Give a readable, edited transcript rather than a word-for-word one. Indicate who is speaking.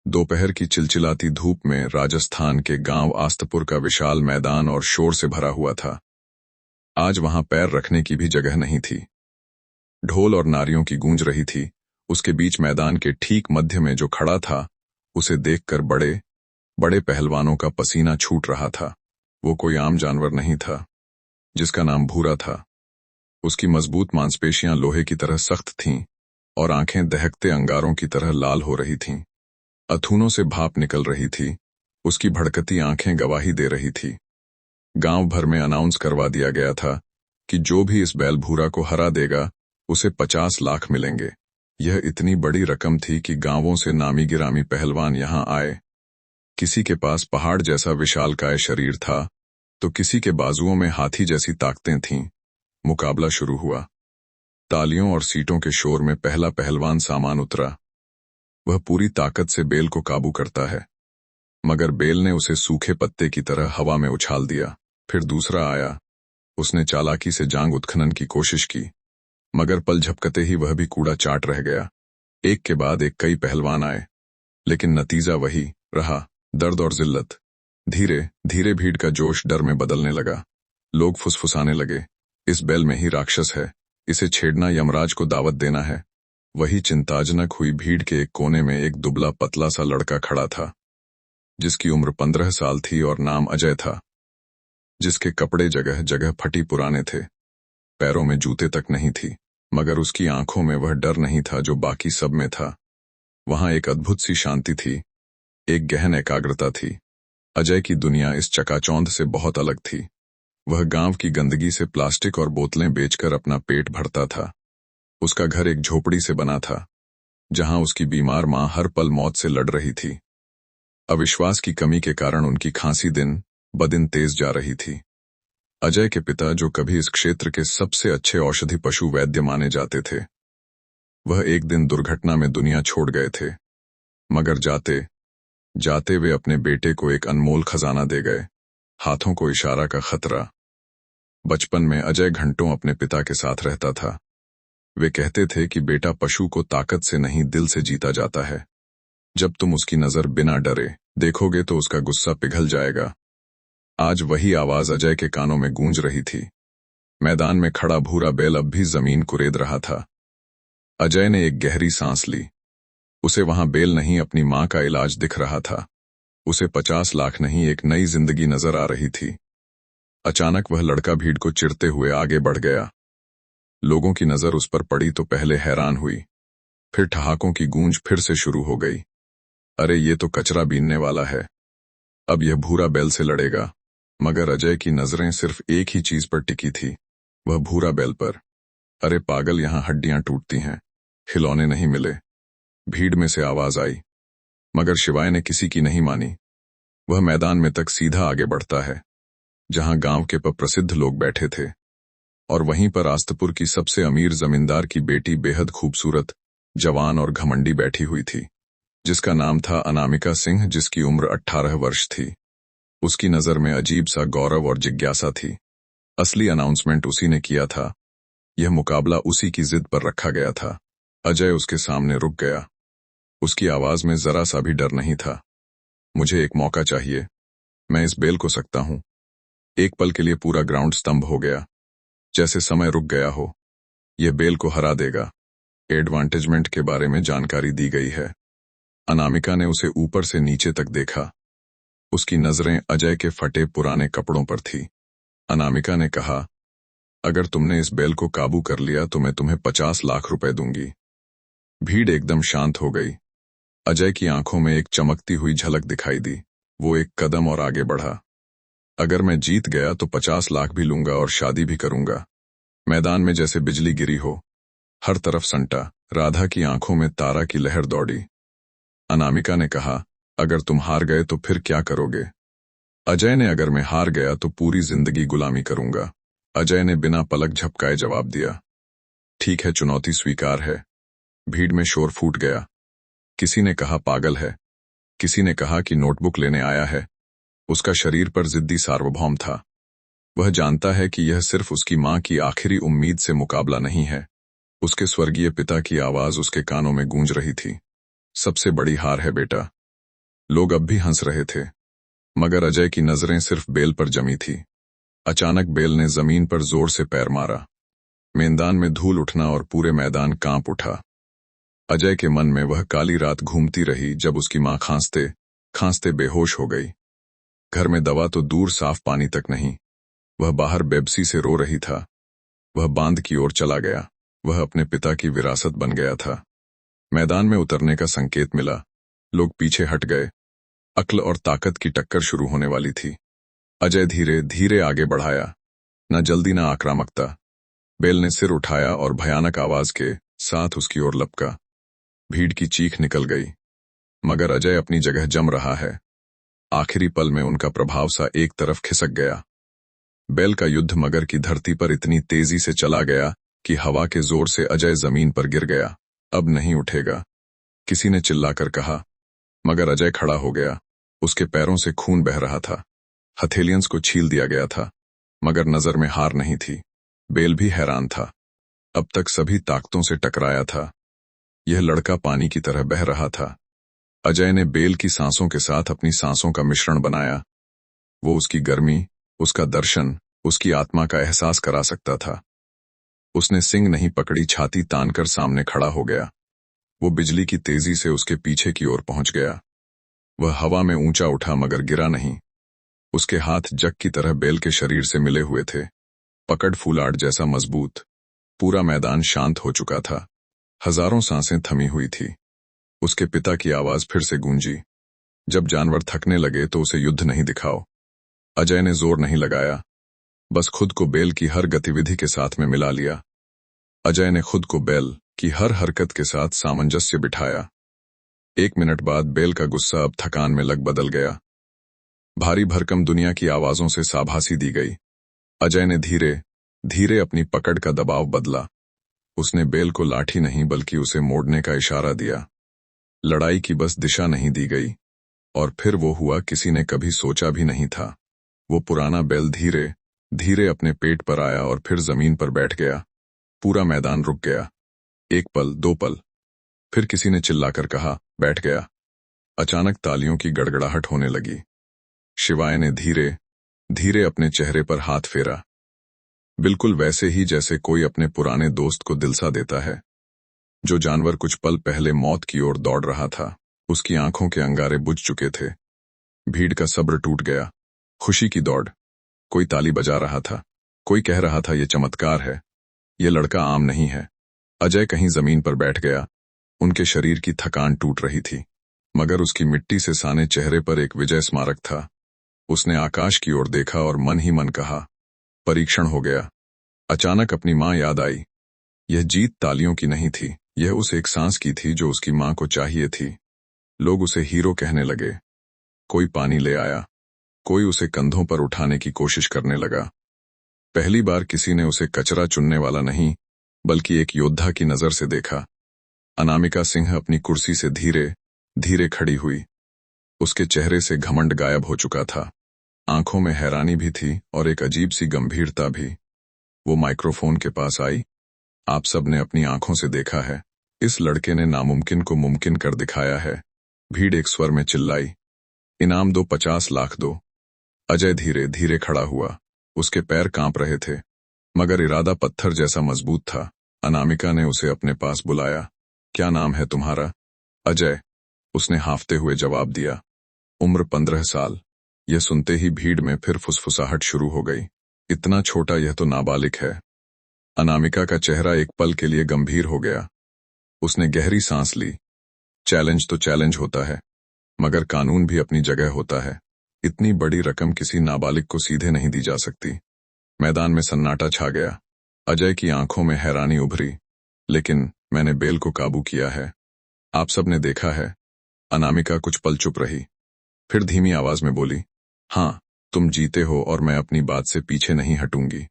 Speaker 1: दोपहर की चिलचिलाती धूप में राजस्थान के गांव आस्तपुर का विशाल मैदान और शोर से भरा हुआ था। आज वहां पैर रखने की भी जगह नहीं थी। ढोल और नारियों की गूंज रही थी। उसके बीच मैदान के ठीक मध्य में जो खड़ा था, उसे देखकर बड़े बड़े पहलवानों का पसीना छूट रहा था। वो कोई आम जानवर नहीं था, जिसका नाम भूरा था। उसकी मजबूत मांसपेशियां लोहे की तरह सख्त थीं और आंखें दहकते अंगारों की तरह लाल हो रही थीं। अथूनों से भाप निकल रही थी। उसकी भड़कती आंखें गवाही दे रही थी। गांव भर में अनाउंस करवा दिया गया था कि जो भी इस बैल भूरा को हरा देगा, उसे 50 लाख मिलेंगे। यह इतनी बड़ी रकम थी कि गांवों से नामी गिरामी पहलवान यहां आए। किसी के पास पहाड़ जैसा विशालकाय शरीर था, तो किसी के बाजुओं में हाथी जैसी ताकतें थीं। मुकाबला शुरू हुआ। तालियों और सीटों के शोर में पहला पहलवान सामान उतरा। वह पूरी ताकत से बेल को काबू करता है, मगर बेल ने उसे सूखे पत्ते की तरह हवा में उछाल दिया। फिर दूसरा आया। उसने चालाकी से जांग उत्खनन की कोशिश की, मगर पल झपकते ही वह भी कूड़ा चाट रह गया। एक के बाद एक कई पहलवान आए, लेकिन नतीजा वही रहा, दर्द और जिल्लत। धीरे धीरे भीड़ का जोश डर में बदलने लगा। लोग फुसफुसाने लगे, इस बैल में ही राक्षस है, इसे छेड़ना यमराज को दावत देना है। वही चिंताजनक हुई भीड़ के एक कोने में एक दुबला पतला सा लड़का खड़ा था, जिसकी उम्र 15 साल थी और नाम अजय था। जिसके कपड़े जगह जगह फटी पुराने थे, पैरों में जूते तक नहीं थी, मगर उसकी आंखों में वह डर नहीं था जो बाकी सब में था। वहां एक अद्भुत सी शांति थी, एक गहन एकाग्रता थी। अजय की दुनिया इस चकाचौंध से बहुत अलग थी। वह गांव की गंदगी से प्लास्टिक और बोतलें बेचकर अपना पेट भरता था। उसका घर एक झोपड़ी से बना था, जहां उसकी बीमार मां हर पल मौत से लड़ रही थी। अविश्वास की कमी के कारण उनकी खांसी दिन बदिन तेज जा रही थी। अजय के पिता, जो कभी इस क्षेत्र के सबसे अच्छे औषधि पशु वैद्य माने जाते थे, वह एक दिन दुर्घटना में दुनिया छोड़ गए थे। मगर जाते जाते वे अपने बेटे को एक अनमोल खजाना दे गए, हाथों को इशारा का खतरा। बचपन में अजय घंटों अपने पिता के साथ रहता था। वे कहते थे कि बेटा, पशु को ताकत से नहीं दिल से जीता जाता है। जब तुम उसकी नजर बिना डरे देखोगे तो उसका गुस्सा पिघल जाएगा। आज वही आवाज अजय के कानों में गूंज रही थी। मैदान में खड़ा भूरा बैल अब भी जमीन कुरेद रहा था। अजय ने एक गहरी सांस ली। उसे वहां बैल नहीं, अपनी मां का इलाज दिख रहा था। उसे 50 लाख नहीं, एक नई जिंदगी नजर आ रही थी। अचानक वह लड़का भीड़ को चिढ़ते हुए आगे बढ़ गया। लोगों की नजर उस पर पड़ी तो पहले हैरान हुई, फिर ठहाकों की गूंज फिर से शुरू हो गई। अरे, ये तो कचरा बीनने वाला है, अब यह भूरा बैल से लड़ेगा। मगर अजय की नजरें सिर्फ एक ही चीज पर टिकी थी, वह भूरा बैल पर। अरे पागल, यहां हड्डियां टूटती हैं, खिलौने नहीं मिले। भीड़ में से आवाज आई, मगर शिवाय ने किसी की नहीं मानी। वह मैदान में तक सीधा आगे बढ़ता है, जहां गांव के प्रसिद्ध लोग बैठे थे, और वहीं पर आस्तपुर की सबसे अमीर जमींदार की बेटी, बेहद खूबसूरत, जवान और घमंडी बैठी हुई थी, जिसका नाम था अनामिका सिंह, जिसकी उम्र 18 वर्ष थी। उसकी नजर में अजीब सा गौरव और जिज्ञासा थी। असली अनाउंसमेंट उसी ने किया था। यह मुकाबला उसी की जिद पर रखा गया था। अजय उसके सामने रुक गया। उसकी आवाज में जरा सा भी डर नहीं था। मुझे एक मौका चाहिए, मैं इस बेल को सकता हूं। एक पल के लिए पूरा ग्राउंड स्तंभ हो गया, जैसे समय रुक गया हो। यह बेल को हरा देगा। एडवांटेजमेंट के बारे में जानकारी दी गई है। अनामिका ने उसे ऊपर से नीचे तक देखा। उसकी नजरें अजय के फटे पुराने कपड़ों पर थी। अनामिका ने कहा, अगर तुमने इस बैल को काबू कर लिया तो मैं तुम्हें 50 लाख रुपए दूंगी। भीड़ एकदम शांत हो गई। अजय की आंखों में एक चमकती हुई झलक दिखाई दी। वो एक कदम और आगे बढ़ा। अगर मैं जीत गया तो 50 लाख भी लूंगा और शादी भी करूंगा। मैदान में जैसे बिजली गिरी हो, हर तरफ सन्नाटा। राधा की आंखों में तारा की लहर दौड़ी। अनामिका ने कहा, अगर तुम हार गए तो फिर क्या करोगे? अजय ने, अगर मैं हार गया तो पूरी जिंदगी गुलामी करूंगा। अजय ने बिना पलक झपकाए जवाब दिया, ठीक है, चुनौती स्वीकार है। भीड़ में शोर फूट गया। किसी ने कहा पागल है, किसी ने कहा कि नोटबुक लेने आया है। उसका शरीर पर जिद्दी सार्वभौम था। वह जानता है कि यह सिर्फ उसकी मां की आखिरी उम्मीद से मुकाबला नहीं है। उसके स्वर्गीय पिता की आवाज उसके कानों में गूंज रही थी, सबसे बड़ी हार है बेटा, लोग अब भी हंस रहे थे, मगर अजय की नजरें सिर्फ बेल पर जमी थी। अचानक बेल ने जमीन पर जोर से पैर मारा। मैदान में धूल उठना और पूरे मैदान कांप उठा। अजय के मन में वह काली रात घूमती रही जब उसकी मां खांसते खांसते बेहोश हो गई। घर में दवा तो दूर, साफ पानी तक नहीं। वह बाहर बेबसी से रो रही था। वह बांध की ओर चला गया। वह अपने पिता की विरासत बन गया था। मैदान में उतरने का संकेत मिला। लोग पीछे हट गए। अक्ल और ताकत की टक्कर शुरू होने वाली थी। अजय धीरे धीरे आगे बढ़ाया, न जल्दी न आक्रामकता। बेल ने सिर उठाया और भयानक आवाज के साथ उसकी ओर लपका। भीड़ की चीख निकल गई, मगर अजय अपनी जगह जम रहा है। आखिरी पल में उनका प्रभाव सा एक तरफ खिसक गया। बेल का युद्ध मगर की धरती पर इतनी तेजी से चला गया कि हवा के जोर से अजय जमीन पर गिर गया। अब नहीं उठेगा, किसी ने चिल्लाकर कहा, मगर अजय खड़ा हो गया। उसके पैरों से खून बह रहा था। हथेलियंस को छील दिया गया था, मगर नजर में हार नहीं थी। बेल भी हैरान था। अब तक सभी ताकतों से टकराया था। यह लड़का पानी की तरह बह रहा था। अजय ने बेल की सांसों के साथ अपनी सांसों का मिश्रण बनाया। वो उसकी गर्मी, उसका दर्शन, उसकी आत्मा का एहसास करा सकता था। उसने सिंग नहीं पकड़ी, छाती तानकर सामने खड़ा हो गया। वो बिजली की तेजी से उसके पीछे की ओर पहुंच गया। वह हवा में ऊंचा उठा मगर गिरा नहीं। उसके हाथ जग की तरह बेल के शरीर से मिले हुए थे, पकड़ फूलाड़ जैसा मजबूत। पूरा मैदान शांत हो चुका था। हजारों सांसें थमी हुई थी। उसके पिता की आवाज फिर से गूंजी, जब जानवर थकने लगे तो उसे युद्ध नहीं दिखाओ। अजय ने जोर नहीं लगाया, बस खुद को बेल की हर गतिविधि के साथ में मिला लिया। अजय ने खुद को बेल की हर हरकत के साथ सामंजस्य बिठाया। 1 मिनट बाद बेल का गुस्सा अब थकान में लग बदल गया। भारी भरकम दुनिया की आवाजों से साभासी दी गई। अजय ने धीरे धीरे अपनी पकड़ का दबाव बदला। उसने बेल को लाठी नहीं बल्कि उसे मोड़ने का इशारा दिया। लड़ाई की बस दिशा नहीं दी गई, और फिर वो हुआ किसी ने कभी सोचा भी नहीं था। वो पुराना बेल धीरे धीरे अपने पेट पर आया और फिर जमीन पर बैठ गया। पूरा मैदान रुक गया। 1 पल, 2 पल, फिर किसी ने चिल्लाकर कहा, बैठ गया। अचानक तालियों की गड़गड़ाहट होने लगी। शिवाय ने धीरे धीरे अपने चेहरे पर हाथ फेरा, बिल्कुल वैसे ही जैसे कोई अपने पुराने दोस्त को दिलसा देता है। जो जानवर कुछ पल पहले मौत की ओर दौड़ रहा था, उसकी आंखों के अंगारे बुझ चुके थे। भीड़ का सब्र टूट गया। खुशी की दौड़। कोई ताली बजा रहा था, कोई कह रहा था, ये चमत्कार है, ये लड़का आम नहीं है। अजय कहीं जमीन पर बैठ गया। उनके शरीर की थकान टूट रही थी, मगर उसकी मिट्टी से साने चेहरे पर एक विजय स्मारक था। उसने आकाश की ओर देखा और मन ही मन कहा, परीक्षण हो गया। अचानक अपनी मां याद आई। यह जीत तालियों की नहीं थी, यह उस एक सांस की थी जो उसकी मां को चाहिए थी। लोग उसे हीरो कहने लगे। कोई पानी ले आया, कोई उसे कंधों पर उठाने की कोशिश करने लगा। पहली बार किसी ने उसे कचरा चुनने वाला नहीं, बल्कि एक योद्धा की नजर से देखा। अनामिका सिंह अपनी कुर्सी से धीरे धीरे खड़ी हुई। उसके चेहरे से घमंड गायब हो चुका था। आंखों में हैरानी भी थी और एक अजीब सी गंभीरता भी। वो माइक्रोफोन के पास आई। आप सब ने अपनी आंखों से देखा है, इस लड़के ने नामुमकिन को मुमकिन कर दिखाया है। भीड़ एक स्वर में चिल्लाई, इनाम दो, 50 लाख दो। अजय धीरे धीरे खड़ा हुआ। उसके पैर कांप रहे थे, मगर इरादा पत्थर जैसा मजबूत था। अनामिका ने उसे अपने पास बुलाया। क्या नाम है तुम्हारा? अजय, उसने हांफते हुए जवाब दिया। उम्र 15 साल। यह सुनते ही भीड़ में फिर फुसफुसाहट शुरू हो गई। इतना छोटा, यह तो नाबालिग है। अनामिका का चेहरा एक पल के लिए गंभीर हो गया। उसने गहरी सांस ली। चैलेंज तो चैलेंज होता है, मगर कानून भी अपनी जगह होता है। इतनी बड़ी रकम किसी नाबालिग को सीधे नहीं दी जा सकती। मैदान में सन्नाटा छा गया। अजय की आंखों में हैरानी उभरी। लेकिन मैंने बेल को काबू किया है, आप सब ने देखा है। अनामिका कुछ पल चुप रही, फिर धीमी आवाज में बोली, हाँ, तुम जीते हो और मैं अपनी बात से पीछे नहीं हटूंगी।